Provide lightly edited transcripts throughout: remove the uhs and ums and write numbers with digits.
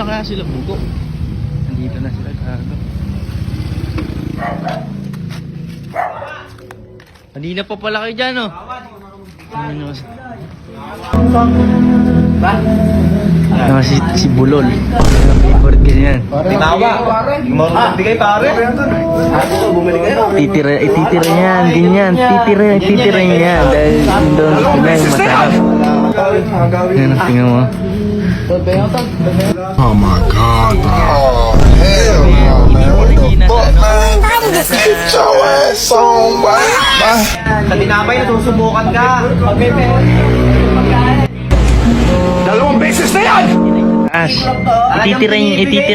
kaya sila bugo? Nandito na sila gago. Kanina pa pala kayo dyan, oh. Ano si Bulol. Ang favorite kasi yan. Tinawa. Bigay pare. Bumili kayo. Ititira yan, ganyan. Titira yan. Dahil doon na yung masarap. Yan, tingnan mo. Oh my God. Oh, hell no, man. What the fuck, man? Get your ass on, man. Sa tinapay, nasusubukan ka. Dalawang beses na yan! Taas. Ititira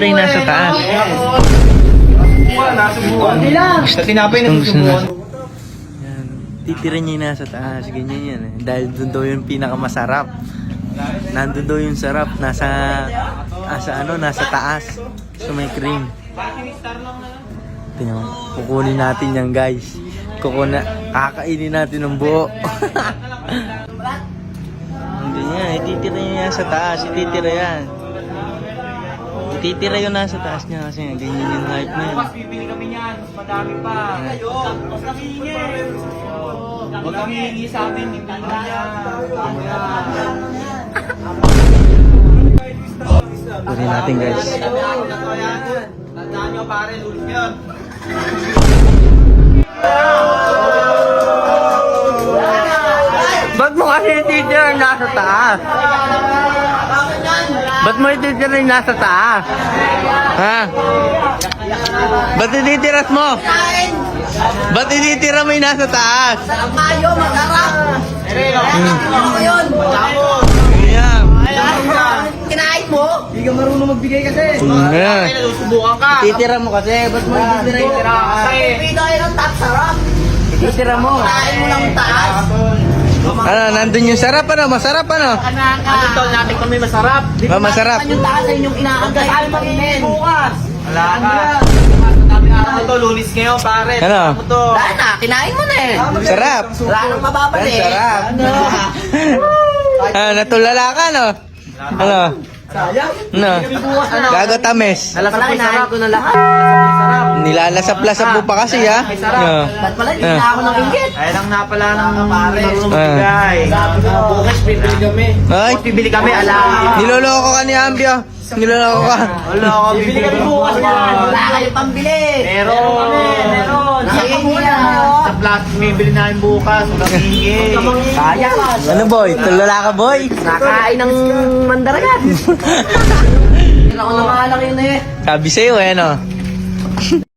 yung nasa taas. Sa tinapay, Gusto nasusubukan. Yan. Titira niya yung nasa taas. Ganyan yan eh. Dahil doon daw yung pinakamasarap. Nandun daw yung sarap. Nasa taas. So may cream. Tingnan mo. Kukunin natin yan, guys. Kakainin natin ng buo. Ganyan. Ititira niya yan sa taas. Ititira yan. Ititira yung nasa taas niya kasi ganyan yung hype na yan. Mas bibili kami niyan. Mas madami pa. Huwag kang hihingi. Huwag kang hihingi sa amin. Hindi na yan. Kunin natin, guys. Tandaan nyo pare, lulit yun. Ba't mo kasi ititira yung nasa taas? Ba't mo ititira yung nasa taas? Ha? Ba't ititiras mo? Ba't ititira mo yung nasa taas? Sarap kayo, masarap. Yun. Ayan. Kinain mo? Hindi ka marunong magbigay kasi. Ayan. Nasusubukan ka. Ititira mo kasi. Ba't mo ititira yung taas? Bibigay ng top sarap. Ititira mo. Kain mo ng taas. Ano, nandun yung sarap ano? Masarap ano? Ano tol natin kung may masarap? Masarap. Yung taas ay inyong inaagay. Saan mag-inis bukas? Wala ka. Ano to, lunis ngayon pare. Ano? Ano to? Dahil na, kinain mo na eh. Sarap. Wala nang mababalik. Sarap. Natulala ka no? Ano? Ano? Gago tamis. Nalasap may sarap. Ko na lahat. Sarap. Nilalasap-lasap mo pa kasi ha? No. Ba't pala, hindi na ako ng inggit. Ay lang na pala ng pare. Marunong Ah. magbigay. Bukas bibili kami. Ay, Bukas bibili kami. Ala. niloloko ka ni Ambio. Niloloko ka. Wala ako. Bibili kami bukas. Wala kayo pambili. Meron. Meron. Sige niya. Sa plastic bibili namin bukas. Walang hingi. Kaya. Ano boy? Tulala ka boy? Nakain ng mandaragat. Hindi ako na mahalak yun eh. Sabi sa'yo eh no?